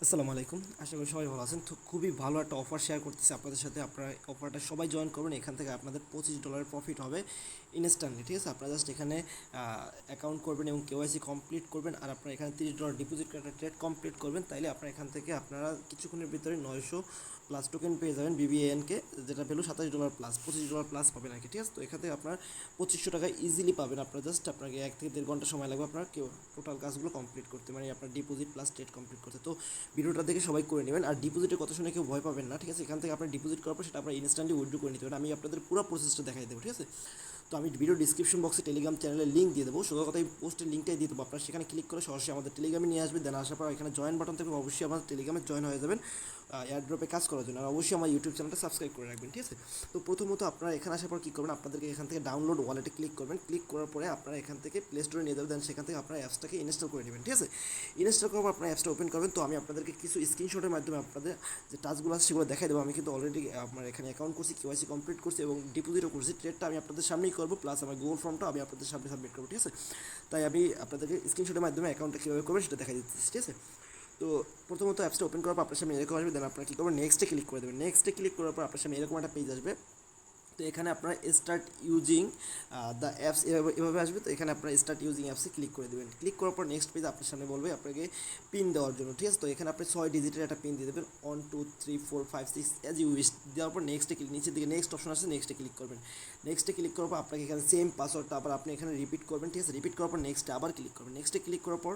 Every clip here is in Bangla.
আসসালামু আলাইকুম। আশা করি সবাই ভালো আছেন। তো খুবই ভালো একটা অফার শেয়ার করতেছি আপনাদের সাথে। আপনারা অফারটা সবাই জয়েন করবেন। এখান থেকে আপনাদের $25 প্রফিট হবে ইনস্ট্যান্টলি। ঠিক আছে? আপনারা জাস্ট এখানে অ্যাকাউন্ট করবেন এবং কেওয়াইসি কমপ্লিট করবেন। আর আপনারা এখানে $30 ডিপোজিট করে একটা ট্রেড কমপ্লিট করবেন। তাইলে আপনারা এখান থেকে আপনারা কিছুক্ষণের ভিতরে 900 প্লাস টোকেন পেয়ে যাবেন বিবিএনকে, যেটা ভ্যালু $27 প্লাস $25 প্লাস পাবেন আর কি। ঠিক আছে? তো এখান থেকে আপনার 2500 টাকা ইজিলি পাবেন। আপনারা জাস্ট আপনাকে 1 থেকে 1.5 ঘন্টা সময় লাগবে আপনার টোটাল কাজগুলো কমপ্লিট করতে, মানে আপনার ডিপোজিট প্লাস ট্রেড কমপ্লিট করতে। তো ভিডিওটা দেখে সবাই করে নেবেন। আর ডিপোজিটের কথা শুনে কেউ ভয় পাবেন না। ঠিক আছে? এখান থেকে আপনার ডিপোজিট করার পর সেটা আপনার ইনস্ট্যান্টলি উইথড্র করে নিতে পারেন। আমি আপনাদের পুরো প্রসেসটা দেখাই দেবো। ঠিক আছে? তো আমি ভিডিও ডিসক্রিপশন বক্সে টেলিগ্রাম চ্যানেলের লিঙ্ক দিয়ে দেবো। সোজা কথা, এই পোস্টের লিঙ্কটাই দিয়ে দেবো। আপনারা সেখানে ক্লিক করে সরাসরি আমাদের টেলিগ্রামে নিয়ে আসবে। দেন আসার পর এখানে জয়েন বাটন থাকবে, অবশ্যই আমাদের টেলিগ্রামে জয়েন হয়ে যাবেন এয়ারড্রপে কাজ করার জন্য। আর অবশ্যই আমার ইউটিউব চ্যানেলটা সাবস্ক্রাইব করে রাখবেন। ঠিক আছে? তো প্রথমত আপনারা এখানে আসার পর কী করবেন, আপনাদেরকে এখান থেকে ডাউনলোড ওয়ালেটে ক্লিক করবেন। ক্লিক করার পরে আপনারা এখান থেকে প্লে স্টোরে নিয়ে যাবেন। দেন সেখান থেকে আপনারা অ্যাপসটাকে ইনস্টল করে নেবেন। ঠিক আছে? ইনস্টল করার পর আপনার অ্যাপসটা ওপেন করবেন। তো আমি আপনাদেরকে কিছু স্ক্রিনশটের মাধ্যমে আপনাদের যে টাস্কগুলো আছে সেগুলো দেখাই দেবো। আমি কিন্তু অলরেডি আমার এখানে অ্যাকাউন্ট করছি, কেওয়াইসি কমপ্লিট করছি এবং ডিপোজিটও করছি। ট্রেডটা আমি আপনাদের সামনেই করবো, প্লাস আমার গুগল ফর্মটা আমি আপনাদের সামনে সাবমিট করবো। ঠিক আছে? তাই আমি আপনাদেরকে স্ক্রিনশটের মাধ্যমে অ্যাকাউন্টটা কীভাবে করবেন সেটা দেখাই দিচ্ছি। ঠিক আছে? তো প্রথমত অ্যাপসটা ওপেন করার পর আপনার সামনে এরকম আসবে। দেন আপনারা কী করবেন, নেক্সটে ক্লিক করে দেবেন। নেক্সটে ক্লিক করার পর আপনার সামনে এরকম একটা পেজ আসবে। তো এখানে আপনারা স্টার্ট ইউজিং দ্য অ্যাপস এভাবে আসবে। তো এখানে আপনারা স্টার্ট ইউজিং অ্যাপসে ক্লিক করে দেবেন। ক্লিক করার পর নেক্সট পেজ আপনার সামনে বলবে আপনাকে পিন দেওয়ার জন্য। ঠিক আছে? তো এখানে আপনি 6 ডিজিটের একটা পিন দিয়ে দেবেন, 1 2 3 4 5 6 অ্যাজ ইউ উইশ। দেওয়ার পর নেক্সটে ক্লিক, নিচের দিকে নেক্সট অপশন আছে, নেক্সটে ক্লিক করবেন। নেক্সটে ক্লিক করার পর আপনাকে এখানে সেম পাসওয়ার্ডটা আবার আপনি এখানে রিপিট করবেন। ঠিক আছে? রিপিট করার পর নেক্সটে আবার ক্লিক করবেন। নেক্সটে ক্লিক করার পর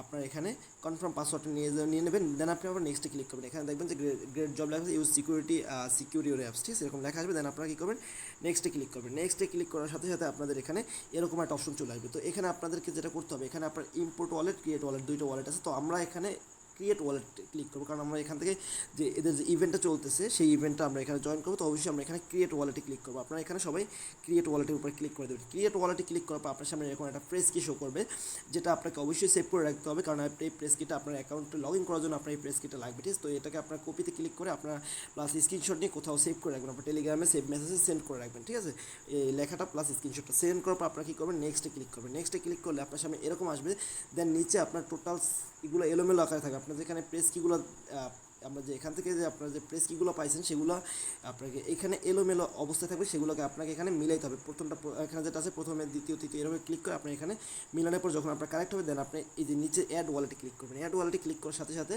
আপনার এখানে কনফার্ম পাসওয়ার্ডটা নিয়ে নেবেন। দেন আপনি আবার নেক্সটে ক্লিক করবেন। এখানে দেখবেন যে গ্রেট জব লেখা আছে, ইউজ সিকিউর ইউর অ্যাপস। ঠিক আছে? এরকম লেখা আসবে। দেন আপনারা কী করবেন, নেক্সটে ক্লিক করবেন। নেক্সটে ক্লিক করার সাথে সাথে আপনাদের এখানে এরকম একটা অপশন চলে আসবে। তো এখানে আপনাদেরকে যেটা করতে হবে, এখানে আপনার ইম্পোর্ট ওয়ালেট, ক্রিয়েট ওয়ালেট, দুইটা ওয়ালেট আছে। তো আমরা এখানে ক্রিয়েট ওয়ালেট ক্লিক করবো, কারণ আমরা এখান থেকে যে এদের যে ইভেন্টটা চলতেছে সেই ইভেন্টটা আমরা এখানে জয়েন করবো। তো অবশ্যই আমরা এখানে ক্রিয়েট ওয়ালেটে ক্লিক করবো। আপনারা এখানে সবাই ক্রিয়েট ওয়ালেটের উপর ক্লিক করে দেবেন। ক্রিয়েট ওয়ালেটে ক্লিক করার পর আপনার সামনে এরকম একটা প্রেস কি শো করবে, যেটা আপনাকে অবশ্যই সেভ করে রাখতে হবে, কারণ এই প্রেস কিটা আপনার অ্যাকাউন্টে লগ ইন করার জন্য আপনার এই প্রেস কিটা লাগবে। ঠিক আছে? তো এটাকে আপনার কপিতে ক্লিক করে আপনার প্লাস স্ক্রিনশট নিয়ে কোথাও সেভ করে রাখবেন। আপনার টেলিগ্রামে সেভ মেসেজে সেন্ড করে রাখবেন। ঠিক আছে? এই লেখাটা প্লাস স্ক্রিনশটটা সেন্ড করার পর আপনারা কী করবেন, নেক্সটে ক্লিক করবেন। নেক্সটে ক্লিক করলে আপনার সামনে এরকম আসবে। দেন নিচে আপনার টোটাল এগুলো এলোমেলো আকারে থাকে। আপনার যেখানে প্রেস কিগুলো আমরা যে এখান থেকে যে আপনার যে প্রেস কিগুলো পাইছেন সেগুলো আপনাকে এখানে এলোমেলো অবস্থায় থাকবে, সেগুলোকে আপনাকে এখানে মিলাইতে হবে। প্রথমটা এখানে যেটা আছে প্রথমে, দ্বিতীয়, তৃতীয় এভাবে ক্লিক করে আপনি এখানে মিলানোর পর যখন আপনার কারেক্ট হবে, দেন আপনি এই যে নিচে অ্যাড ওয়ালেটে ক্লিক করবেন। অ্যাড ওয়ালেটে ক্লিক করার সাথে সাথে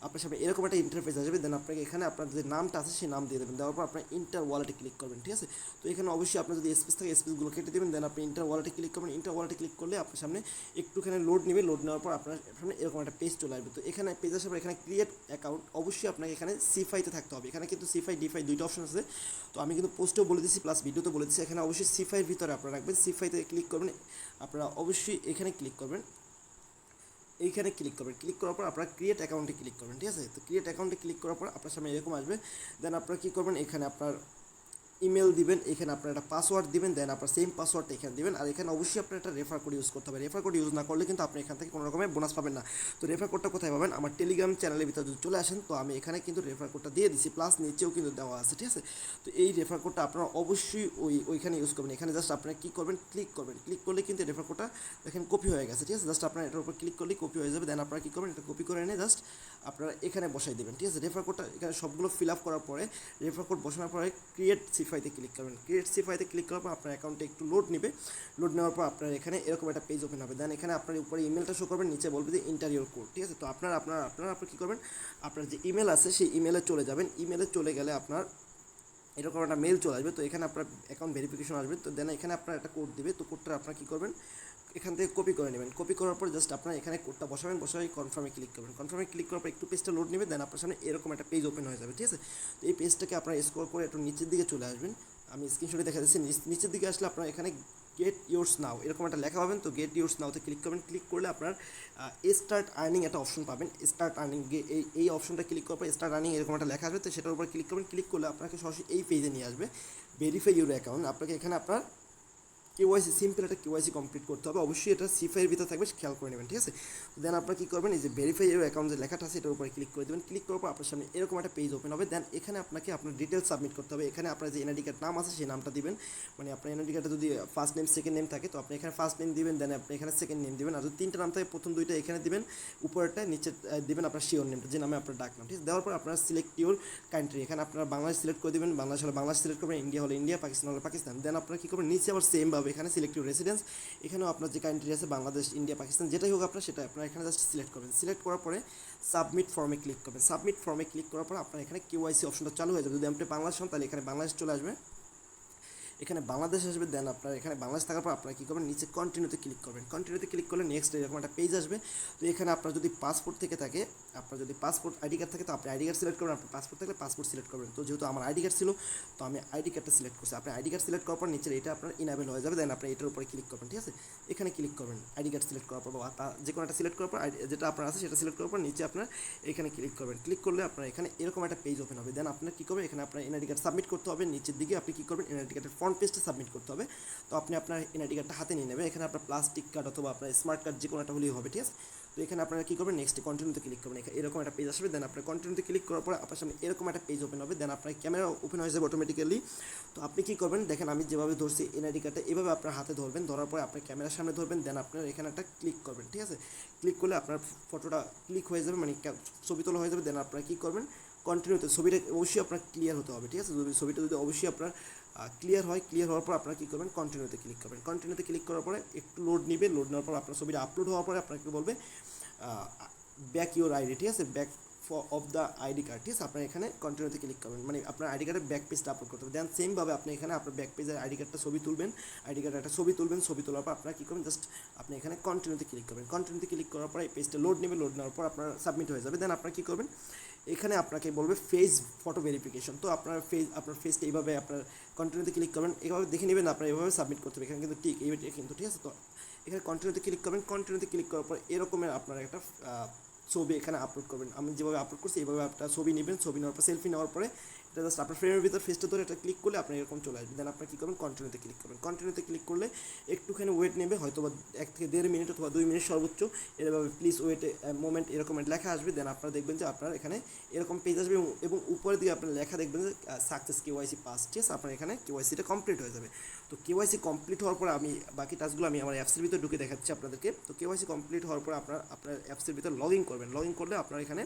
আপনার সামনে এরকম একটা ইন্টারফেস আসবে। দেন আপনাকে এখানে আপনার যে নামটা আছে সেই নাম দিয়ে দেবেন। দেওয়ার পর আপনার ইন্টার ওয়ালেটে ক্লিক করবেন। ঠিক আছে? তো এখানে অবশ্যই আপনার যদি স্পেস থাকে স্পেসগুলো কেটে দেবেন। দেন আপনি ইন্টার ওয়ালেটে ক্লিক করবেন। ইন্টার ওয়ালেটে ক্লিক করলে আপনার সামনে একটুখানি লোড নেবে। লোড নেওয়ার পর আপনার সামনে এরকম একটা পেজ চলে আসবে। তো এখানে পেজ আসার পর এখানে ক্রিয়েট অ্যাকাউন্ট, অবশ্যই আপনাকে এখানে সিফাইতে থাকতে হবে। এখানে কিন্তু সিফাই ডিফাই দুইটা অপশন আছে। তো আমি কিন্তু পোস্টেও বলে দিচ্ছি প্লাস ভিডিওতে বলে দিচ্ছি, এখানে অবশ্যই সিফাইয়ের ভিতরে আপনারা রাখবেন। সিফাইতে ক্লিক করবেন। আপনারা অবশ্যই এখানে ক্লিক করবেন, এইখানে ক্লিক করবেন। ক্লিক করার পর আপনারা ক্রিয়েট অ্যাকাউন্টে ক্লিক করবেন। ঠিক আছে? তো ক্রিয়েট অ্যাকাউন্টে ক্লিক করার পর আপনার সামনে এরকম আসবে। দেন আপনারা কী করবেন, এখানে আপনার ইমেল দিবেন, এখানে আপনার একটা পাসওয়ার্ড দিবেন। দেন আপনার সেম পাসওয়ার্ডটা এখানে দিবেন। আর এখানে অবশ্যই আপনার একটা রেফার কোড ইউজ করতে হবে। রেফার কোড ইউজ না করলে কিন্তু আপনি এখান থেকে কোনো রকমের বোনাস পাবেন না। তো রেফার কোডটা কোথায় পাবেন, আমার টেলিগ্রাম চ্যানেলের ভিতরে যদি চলে আসেন, তো আমি এখানে কিন্তু রেফার কোডটা দিয়ে দিচ্ছি, প্লাস নিচেও কিন্তু দেওয়া আছে। ঠিক আছে? তো এই রেফার কোডটা আপনারা অবশ্যই ওইখানে ইউজ করবেন। এখানে জাস্ট আপনারা কী করবেন, ক্লিক করবেন। ক্লিক করলে কিন্তু রেফার কোডটা এখানে কপি হয়ে গেছে। ঠিক আছে? জাস্ট আপনারা এটার উপর ক্লিক করলেই কপি হয়ে যাবে। দেন আপনারা কী করবেন, এটা কপি করে এনে জাস্ট আপনারা এখানে বসাই দেবেন। ঠিক আছে? রেফার কোডটা এখানে সবগুলো ফিল আপ করার পরে, রেফার কোড বসানোর পরে ক্রিয়েট সিফাইতে ক্লিক করবেন। ক্রিয়েট সিফাইতে ক্লিক করার পর আপনার অ্যাকাউন্টে একটু লোড নেবে। লোড নেওয়ার পর আপনার এখানে এরকম একটা পেজ ওপেন হবে। দেন এখানে আপনার উপরে ইমেলটা শো করবেন, নিচে বলবে যে ইন্টারিয়র কোড। ঠিক আছে? তো আপনারা কী করবেন, আপনার যে ইমেল আছে সেই ইমেলে চলে যাবেন। ইমেলে চলে গেলে আপনার এরকম একটা মেল চলে আসবে। তো এখানে আপনার অ্যাকাউন্ট ভেরিফিকেশন আসবে। তো দেন এখানে আপনার একটা কোড দিবে। তো কোডটা আপনারা কী করবেন, এখান থেকে কপি করে নেবেন। কপি করার পর জাস্ট আপনার এখানে কোডটা বসাবেন। বসাই কনফার্মে ক্লিক করবেন। কনফার্মে ক্লিক করার পর একটু পেজটা লোড নেবে। দেন আপনার সামনে এরকম একটা পেজ ওপেন হয়ে যাবে। ঠিক আছে? তো এই পেজটাকে আপনারা স্ক্রল করে একটু নিচের দিকে চলে আসবেন। আমি স্ক্রিনশটে দেখা যাচ্ছে। নিচের দিকে আসলে আপনারা এখানে গেট ইউরস নাও এরকম একটা লেখা পাবেন। তো গেট ইউরস নাওতে ক্লিক করবেন। ক্লিক করলে আপনার স্টার্ট আর্নিং একটা অপশন পাবেন। স্টার্ট আর্নিং এই অপশনটা ক্লিক করার পর স্টার্ট আর্নিং এরকম একটা লেখা আসবে। তো সেটার উপর ক্লিক করবেন। ক্লিক করলে আপনাকে সরাসরি এই পেজে নিয়ে আসবে, ভেরিফাই ইউর অ্যাকাউন্ট। আপনাকে এখানে আপনার কেওয়াইসি সিম্পল একটা কেওয়াইসি কমপ্লিট করতে হবে, অবশ্যই এটা সিফাইয়ের ভিতরে থাকবে, খেয়াল করে নেবেন, ঠিক আছে। দেন আপনারা কী করবেন, এই যে ভেরিফাই ইউর অ্যাকাউন্ট যে লেখাটা আছে এটার উপরে ক্লিক করে দেবেন। ক্লিক করার পর আপনার সামনে এরকম একটা পেজ ওপেন হবে। দেন এখানে আপনাকে আপনার ডিটেলস সাবমিট করতে হবে। এখানে আপনার যে এনআইডি কার্ড নাম আছে সেই নামটা দিবেন, মানে আপনার এনআইডি কার্ডে যদি ফার্স্ট নেম সেকেন্ড নেম থাকে তো আপনি এখানে ফার্স্ট নেম দিবেন, দেন আপনি এখানে সেকেন্ড নেম দিবেন। আর যদি তিনটা নাম থাকে প্রথম দুইটা এখানে দিবেন, উপরেরটা নিচে দিবেন আপনার শিওর নেমটা, যে নামে আপনার ডাকনাম, ঠিক আছে। দেওয়ার পর আপনার সিলেক্ট ইউর কান্ট্রি, এখানে আপনারা বাংলাদেশ সিলেক্ট করে দেবেন, বাংলাদেশ হলে বাংলাদেশ সিলেক্ট করবেন, ইন্ডিয়া হলে ইন্ডিয়া, পাকিস্তান হলে পাকিস্তান। দেন আপনারা কী করবেন, নিচে আবার সেমভাবে এখানে সিলেক্ট ইউর রেসিডেন্স, এখানেও আপনার যে কান্ট্রি আছে বাংলাদেশ, ইন্ডিয়া, পাকিস্তান যেটাই হোক আপনার, সেটা আপনার এখানে জাস্ট সিলেক্ট করবেন। সিলেক্ট করার পরে সাবমিট ফর্মে ক্লিক করবেন। সাবমিট ফর্মে ক্লিক করার পর আপনার এখানে কেওয়াইসি অপশনটা চালু হয়ে যাবে। যদি আপনি বাংলাদেশ হন তাহলে এখানে বাংলাদেশ চলে আসবে, এখানে বাংলাদেশ আসবে। দেন আপনার এখানে বাংলাদেশ থাকার পর আপনারা কী করবেন, নিচে কন্টিনিউতে ক্লিক করবেন। কন্টিনিউতে ক্লিক করলে নেক্সট এরকম একটা পেজ আসবে। তো এখানে আপনার যদি পাসপোর্ট থেকে থাকে, আপনার যদি পাসপোর্ট আইডি কার্ড থাকে তো আপনি আইডি কার্ড সিলেক্ট করবেন, আপনার পাসপোর্ট থাকলে পাসপোর্ট সিলেক্ট করবেন। তো যেহেতু আমার আইডি কার্ড ছিল তো আমি আইডি কার্ডটা সিলেক্ট করছি। আপনি আইডি কার্ড সিলেক্ট করার পর নিচে এটা আপনার ইনাবেল হয়ে যাবে। দেন আপনি এটার উপরে ক্লিক করবেন, ঠিক আছে। এখানে ক্লিক করবেন আইডি কার্ড সিলেক্ট করার পর, বা যে কোনো একটা সিলেক্ট করার পর যেটা আপনার আছে সেটা সিলেক্ট করার পর নিচে আপনার এখানে ক্লিক করবেন। ক্লিক করলে আপনার এখানে এরকম একটা পেজ ওপেন হবে। দেন আপনার কী করবেন, এখানে আপনার এনআইডি কার্ড সাবমিট করতে হবে। নিচের দিকে আপনি কী করবেন, এনআইডি কার্ডের ফ্রন্ট পেজটা সাবমিট করতে হবে। তো আপনি আপনার এনআইডি কার্ডটা হাতে নিয়ে নেবেন। এখানে আপনার প্লাস্টিক কার্ড অথবা আপনার স্মার্ট কার্ড যে কোনো একটা হলেই হবে, ঠিক আছে। তো এখানে আপনারা কী করবেন, নেক্সট কন্টিনিউতে ক্লিক করবেন। এরকম একটা পেজ আসবে। দেন আপনার কন্টিনিউতে ক্লিক করার পরে আপনার সামনে এরকম একটা পেজ ওপেন হবে। দেন আপনার ক্যামেরা ওপেন হয়ে যাবে অটোমেটিক্যালি। তো আপনি কী করবেন, দেখেন আমি যেভাবে ধরছি এনআইডি কার্ডটা এভাবে আপনার হাতে ধরবেন, ধরার পরে আপনার ক্যামেরার সামনে ধরবেন। দেন আপনার এখানে একটা ক্লিক করবেন, ঠিক আছে। ক্লিক করলে আপনার ফটোটা ক্লিক হয়ে যাবে, মানে ছবি তোলা হয়ে যাবে। দেন আপনারা কী করবেন, কন্টিনিউতে ছবিটা অবশ্যই আপনার ক্লিয়ার হতে হবে, ঠিক আছে। ছবিটা যদি অবশ্যই আপনার ক্লিয়ার হয়, ক্লিয়ার হওয়ার পর আপনারা কী করবেন, কন্টিনিউতে ক্লিক করবেন। কন্টিনিউতে ক্লিক করার পরে একটু লোড নেবে, লোড নেওয়ার পর আপনার ছবিটা আপলোড হওয়ার পরে আপনাকে বলবে ব্যাক ইউর আইডি, ঠিক আছে, back of the ID card, ঠিক আছে। আপনার এখানে কন্টিনিউতে ক্লিক করবেন, মানে আপনার আইডি কার্ডের ব্যাক পেজটা আপলোড করতে হবে। দেন সেমভাবে আপনি এখানে আপনার ব্যাক পেজের আইডি কার্ডটা ছবি তুলবেন, আইডি কার্ডের একটা ছবি তুলবেন। ছবি তোলার পর আপনারা কী করবেন, জাস্ট আপনি এখানে কন্টিনিউতে ক্লিক করবেন। কন্টিনিউতে ক্লিক করার পর এই পেজটা লোড নেবে, লোড নেওয়ার পর আপনার সাবমিট হয়ে যাবে। দেন আপনারা কী করবেন, এখানে আপনাকে বলবে ফেস ফটো ভেরিফিকেশন। তো আপনার ফেসটা এইভাবে আপনার কন্টিনিউতে ক্লিক করবেন, এইভাবে দেখে নেবেন, আপনার এইভাবে সাবমিট করতে হবে। এখানে কিন্তু এইটা কিন্তু, ঠিক আছে। তো এখানে কন্টিনিউতে ক্লিক করবেন। কন্টিনিউতে ক্লিক করার পর এরকমের আপনার একটা ছবি এখানে আপলোড করবেন। আমি যেভাবে আপলোড করছি এইভাবে আপনার ছবি নেবেন। ছবি নেওয়ার পর সেলফি নেওয়ার পরে এটা জাস্ট আপনার ফ্রেমের ভিতর ফেসটা ধরে এটা ক্লিক করলে আপনার এরকম চলে আসবে। দেন আপনার কী করবেন, কন্টিনিউতে ক্লিক করবেন। কন্টিনিউতে ক্লিক করলে একটুখানি ওয়েট নেবে, হয়তো বা 1 থেকে 1.5 মিনিট অথবা 2 মিনিট সর্বোচ্চ। এভাবে প্লিজ ওয়েট মোমেন্ট এরকম লেখা আসবে। দেন আপনারা দেখবেন যে আপনার এখানে এরকম পেজ আসবে, এবং উপরের দিকে আপনার লেখা দেখবেন যে সাকসেস কেওয়াইসি পাস, ঠিক আছে। আপনার এখানে কেওয়াইসিটা কমপ্লিট হয়ে যাবে। তো কেওয়াইসি কমপ্লিট হওয়ার পর আমি বাকি টাস্কগুলো আমি আমার অ্যাপসের ভিতরে ঢুকে দেখাচ্ছি আপনাদেরকে। তো কেওয়াইসি কমপ্লিট হওয়ার পর আপনার অ্যাপসের ভিতরে লগ ইন করবেন। লগ ইন করলে আপনার এখানে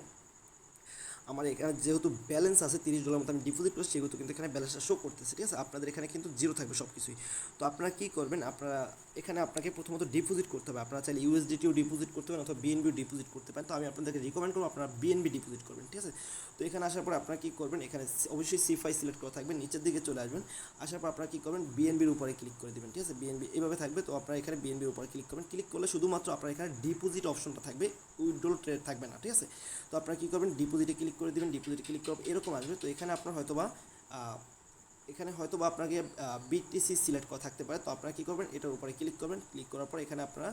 আমার এখানে যেহেতু ব্যালেন্স আছে $30 মতো আমি ডিপোজিট করছি, সেহেতু কিন্তু এখানে ব্যালেন্সটা শো করতেছে, ঠিক আছে। আপনাদের এখানে কিন্তু জিরো থাকবে সব কিছুই। তো আপনারা কী করবেন, আপনারা এখানে আপনাকে প্রথমত ডিপোজিট করতে হবে। আপনারা চাইলে ইউএসডিটিও ডিপোজিট করতে পারেন অথবা বিএনবিও ডিপোজিট করতে পারেন। তো আমি আপনাদেরকে রিকমেন্ড করবো আপনারা বিএনবি ডিপোজিট করবেন, ঠিক আছে। তো এখানে আসার পর আপনারা কী করবেন, এখানে অবশ্যই C5 সিলেক্ট করা থাকবে, নিচের দিকে চলে আসবেন। আসার পর আপনারা কী করবেন, বিএনবির উপরে ক্লিক করে দেবেন, ঠিক আছে। বিএনবি এভাবে থাকবে। তো আপনারা এখানে বিএনবির উপরে ক্লিক করবেন। ক্লিক করলে শুধুমাত্র আপনার এখানে ডিপোজিট অপশনটা থাকবে, উইথড্রল ট্রেড থাকবে না, ঠিক আছে। তো আপনারা কী করবেন, ডিপোজিটে ক্লিক করে দেবেন। ডিপোজিটে ক্লিক করব এরকম আসবে। তো এখানে আপনার হয়তোবা আপনাকে বিটিসি সিলেক্ট করা থাকতে পারে। তো আপনারা কী করবেন, এটার উপরে ক্লিক করবেন। ক্লিক করার পর এখানে আপনারা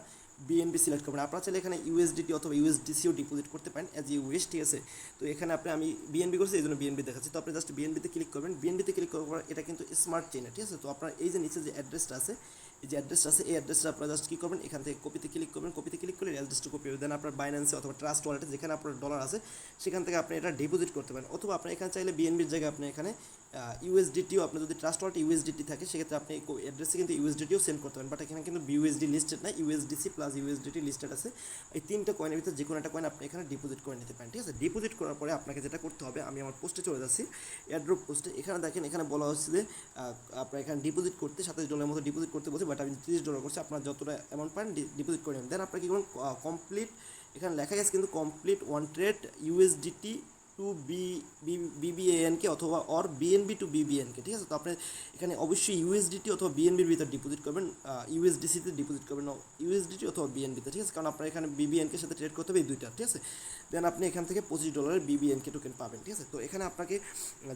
বিএনবি সিলেক্ট করবেন। আপনারা চাইলে এখানে ইউএসডিটি অথবা ইউএসডিসিও ডিপোজিট করতে পারেন অ্যাজ ইউএস, ঠিক আছে। তো এখানে আমি বিএনবি করছি, এই জন্য বিএনবি দেখাচ্ছি। তো আপনি জাস্ট বিএনবিতে ক্লিক করবেন। বিএনবিতে ক্লিক করার পর এটা কিন্তু স্মার্ট চেইনে, ঠিক আছে। তো আপনার এই যে নিচে যে অ্যাড্রেসটা আছে, এই যে অ্যাড্রেসটা আছে, এই অ্যাড্রেসটা আপনারা জাস্ট কী করবেন, এখান থেকে কপিতে ক্লিক করবেন। কপিতে ক্লিক করলে অ্যাড্রেসটা কপি হবে। দেন আপনার বাইন্যান্সে অথবা ট্রাস্ট ওয়ালেটে যেখানে আপনার ডলার আছে সেখান থেকে আপনি এটা ডিপোজিট করতে পারেন। অথবা আপনি এখানে চাইলে বিএনবির জায়গায় আপনি এখানে ইউএসডিটিও, আপনার যদি ট্রাস্ট ওয়ালেটে ইউএসডিটি থাকে সেক্ষেত্রে আপনি অ্যাড্রেসে কিন্তু ইউএসডিটিও সেন্ড করতে পারেন। বাট এখানে কিন্তু বিউএসডি লিস্টেড না, ইউএসডিসি প্লাস ইউএসডিটি লিস্টেড আছে। এই 3টা কয়েনের ভিতরে যে কোনো একটা কয়েন আপনি এখানে ডিপোজিট করে নিতে পারেন, ঠিক আছে। ডিপোজিট করার পরে আপনাকে যেটা করতে হবে, আমি আমার পোস্টে চলে যাচ্ছি, এয়ারড্রপ পোস্টে। এখানে দেখেন, এখানে বলা হচ্ছে যে আপনার এখানে ডিপোজিট করতে $27 মতো ডিপোজিট করতে বলছে, বাট আমি $30 করছি। আপনার যতটা অ্যামাউন্ট পান ডিপোজিট করে নেবেন। দেন আপনার কী করুন, কমপ্লিট, এখানে লেখা গেছে কিন্তু কমপ্লিট 1 ট্রেড ইউএসডিটি টু বিবিএএনকে অথবা অর বিএনবি টু বিবিএনকে, ঠিক আছে। তো আপনি এখানে অবশ্যই ইউএসডিটি অথবা বিএনবির ভিতরে ডিপোজিট করবেন, ইউএসডিসিতে ডিপোজিট করবেন ইউএসডিটি অথবা বিএনবিতে, ঠিক আছে। কারণ আপনার এখানে বিবিএনকে সাথে ট্রেড করতে হবে এই দুইটা, ঠিক আছে। দেন আপনি এখান থেকে $25 বিবিএনকে টোকেন পাবেন, ঠিক আছে। তো এখানে আপনাকে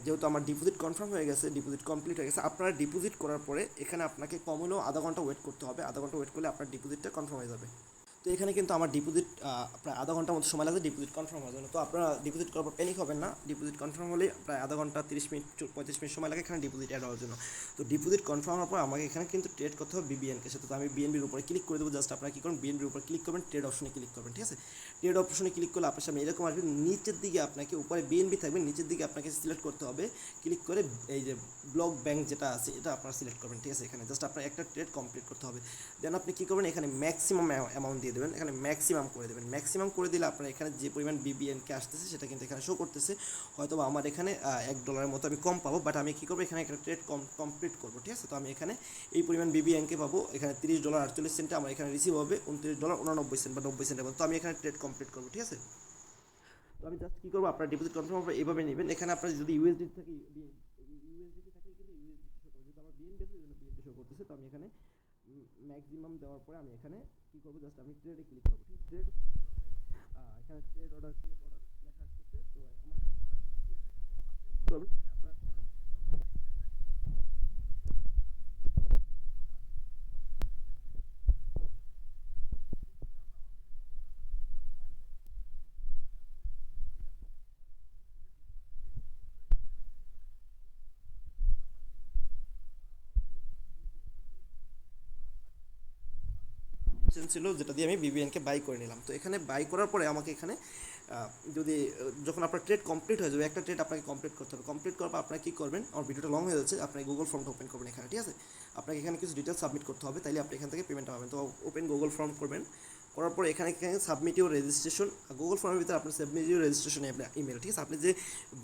যেহেতু আমার ডিপোজিট কনফার্ম হয়ে গেছে, ডিপোজিট কমপ্লিট হয়ে গেছে, আপনারা ডিপোজিট করার পরে এখানে আপনাকে কম হলেও আধা ঘন্টা ওয়েট করতে হবে। আধা ঘন্টা ওয়েট করলে আপনার ডিপোজিটটা কনফার্ম হয়ে যাবে। তো এখানে কিন্তু আমার ডিপোজিট প্রায় আধা ঘন্টার মতো সময় লাগবে ডিপোজিট কনফার্ম হওয়ার জন্য। তো আপনারা ডিপোজিট করার পর প্যানিক হবেন না, ডিপোজিট কনফার্ম হলে প্রায় আধা ঘন্টা 30 মিনিট 35 মিনিট সময় লাগে এখানে ডিপোজিট অ্যাড হওয়ার জন্য। তো ডিপোজিট কনফার্ম হওয়ার পর আমাকে এখানে কিন্তু ট্রেড করতে হবে বিবিএনকের সাথে। তো আমি বিএনবির উপরে ক্লিক করে দেবো। জাস্ট আপনারা কী করবেন, বিএনবির উপর ক্লিক করবেন, ট্রেড অপশনে ক্লিক করবেন, ঠিক আছে। ট্রেড অপশনে ক্লিক করলে আপনার সামনে এরকম আসবে, নিচের দিকে আপনাকে উপরে বিএনবি থাকবে, নিচের দিকে আপনাকে সিলেক্ট করতে হবে, ক্লিক করে এই যে ব্লক ব্যাংক যেটা আছে এটা আপনারা সিলেক্ট করবেন, ঠিক আছে। এখানে জাস্ট আপনার একটা ট্রেড কমপ্লিট করতে হবে। দেন আপনি কী করবেন, এখানে ম্যাক্সিমাম অ্যামাউন্ট দিয়ে দেবেন, এখানে ম্যাক্সিমাম করে দেবেন। ম্যাক্সিমাম করে দিলে আপনার এখানে যে পরিমাণ বিবিএনকে আসতেছে সেটা কিন্তু এখানে শো করতেছে। হয়তো আমার এখানে $1 মতো আমি কম পাবো, বাট আমি কী করবো, এখানে একটা ট্রেড কমপ্লিট করবো, ঠিক আছে। তো আমি এখানে এই পরিমাণ বিবিএনকে পাবো, এখানে $30.48 আমার এখানে রিসিভ হবে, $29.89 বা 90 সেন্টের মতো। তো আমি এখানে ট্রেড কমপ্লিট করবো, ঠিক আছে। তো আমি জাস্ট কী করবো, আপনার ডিপোজিট কনফার্ম হবে এইভাবে নেবেন। এখানে আপনার যদি ইউএসডি থাকে ইউএসডি থাকে কিন্তু ইউএসডি শো করবে, যদি আমার বিএনপি আছে বিএনপি শো করতেছে। তো আমি এখানে ম্যাক্সিমাম দেওয়ার পরে আমি এখানে কী করবো, জাস্ট আমি ট্রেডে ক্লিক করবো, ঠিক ট্রেড এখানে ট্রেড অর্ডার লেখা আসতেছে। তো আমার আপনার ছিল যেটা দিয়ে আমি বিবিএনকে বাই করে নিলাম। তো এখানে বাই করার পরে আমাকে এখানে যদি যখন আপনার ট্রেড কমপ্লিট হয়ে যাবে, একটা ট্রেড আপনাকে কমপ্লিট করতে হবে। কমপ্লিট করার পর আপনারা কী করবেন, আমার ভিডিওটা লং হয়ে যাচ্ছে, আপনি গুগল ফর্মটা ওপেন করবেন এখানে, ঠিক আছে। আপনাকে এখানে কিছু ডিটেলস সাবমিট করতে হবে, তাইলে আপনি এখান থেকে পেমেন্টটা পাবেন। তো ওপেন গুগল ফর্ম করবেন, করার পর এখানে সাবমিট ইউর রেজিস্ট্রেশন, গুগল ফর্মের ভিতরে আপনার সাবমিট ইউর রেজিস্ট্রেশন ইমেল, ঠিক আছে। আপনি যে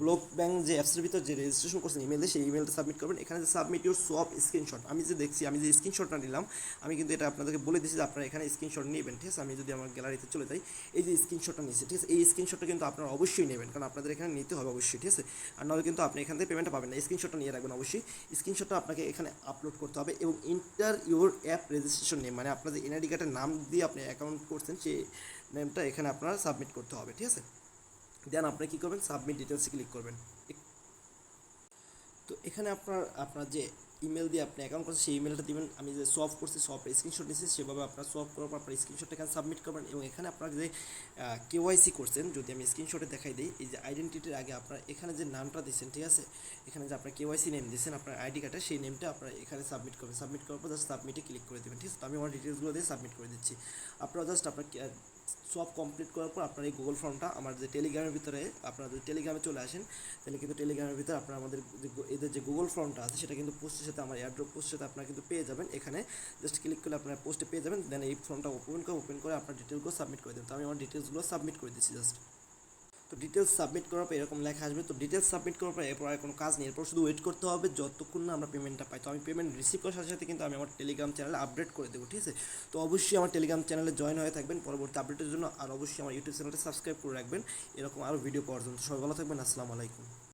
ব্লক ব্যাংক যে অ্যাপসের ভিতরে যে রেজিস্ট্রেশন করছেন ইমেলে, সেই ইমেলটা সাবমিট করবেন। এখানে যে সাবমিট ইউর সোয়াপ স্ক্রিনশট, আমি যে দেখছি, আমি যে স্ক্রিনশটটা নিলাম, আমি কিন্তু এটা আপনাদেরকে বলে দিচ্ছি যে আপনারা এখানে স্ক্রিনশট নেবেন, ঠিক আছে। আমি যদি আমার গ্যালারিতে চলে যাই, এই যে স্ক্রিনশটটা নিচ্ছি, ঠিক আছে, এই স্ক্রিনশটটা কিন্তু আপনারা অবশ্যই নেবেন, কারণ আপনাদের এখানে নিতে হবে অবশ্যই, ঠিক আছে। আর নাহলে কিন্তু আপনি এখান থেকে পেমেন্টটা পাবেন না। স্ক্রিনশটটা নিয়ে রাখবেন অবশ্যই। স্ক্রিনশটটা আপনাকে এখানে আপলোড করতে হবে এবং inter your app registration name, মানে আপনার যে এনআইডি কার্ডের নাম দিয়ে আপনি অ্যাকাউন্ট করছেন সেই নেমটা এখানে আপনারা সাবমিট করতে হবে, ঠিক আছে। দেন আপনি কী করবেন, সাবমিট ডিটেলসে ক্লিক করবেন। তো এখানে আপনার যে ইমেল দিয়ে আপনি অ্যাকাউন্ট করছেন সেই ইমেলটা দিবেন। আমি যে সলভ করছি, সলভের স্ক্রিনশট নিচ্ছি, সেভাবে আপনার সলভ করার পর আপনার স্ক্রিনশটটা এখানে সাবমিট করবেন। এবং এখানে আপনার যে কেওয়াইসি করছেন, যদি আমি স্ক্রিনশটে দেখাই দিই, এই যে আইডেন্টিটির আগে আপনার এখানে যে নামটা দিচ্ছেন, ঠিক আছে, এখানে যে আপনার কেওয়াইসি নেম দিচ্ছেন আপনার আইডি কার্ডে, সেই নেমটা আপনার এখানে সাবমিট করবেন। সাবমিট করার পর জাস্ট সাবমিটে ক্লিক করে দেবেন, ঠিক আছে। তো আমি আমার ডিটেলসগুলো দিয়ে সাবমিট করে দিচ্ছি। আপনারা জাস্ট আপনার সব কমপ্লিট করার পর আপনার এই গুগল ফর্মটা আমার যে টেলিগ্রামের ভিতরে, আপনারা যদি টেলিগ্রামে চলে আসেন তাহলে কিন্তু টেলিগ্রামের ভিতরে আপনারা আমাদের এদের যে গুগল ফর্মটা আছে সেটা কিন্তু পোস্টের সাথে, আমার এয়ারড্রপ পোস্টের সাথে আপনারা কিন্তু পেয়ে যাবেন। এখানে জাস্ট ক্লিক করলে আপনারা পোস্টে পেয়ে যাবেন। দেন এই ফর্মটা ওপেন করে আপনার ডিটেলসগুলো সাবমিট করে দেবেন। তো আমি আমার ডিটেলসগুলো সাবমিট করে দিচ্ছি জাস্ট। তো ডিটেলস সাবমিট করার পর এরকম লেখা আসবে। তো ডিটেলস সাবমিট করার পর এরপর আর কোনো কাজ নেই, এরপর শুধু ওয়েট করতে হবে যতক্ষণ না আমরা পেমেন্টটা পাই। তো আমি পেমেন্ট রিসিভ করার সাথে সাথে কিন্তু আমি আমার টেলিগ্রাম চ্যানেলে আপডেট করে দেবো, ঠিক আছে। তো অবশ্যই আমার টেলিগ্রাম চ্যানেলে জয়েন হয়ে থাকবেন পরবর্তী আপডেটের জন্য। আর অবশ্যই আমার ইউটিউব চ্যানেলটা সাবস্ক্রাইব করে রাখবেন এরকম আরও ভিডিও পাওয়ার জন্য। সবাই ভালো থাকবেন, আসসালামু আলাইকুম।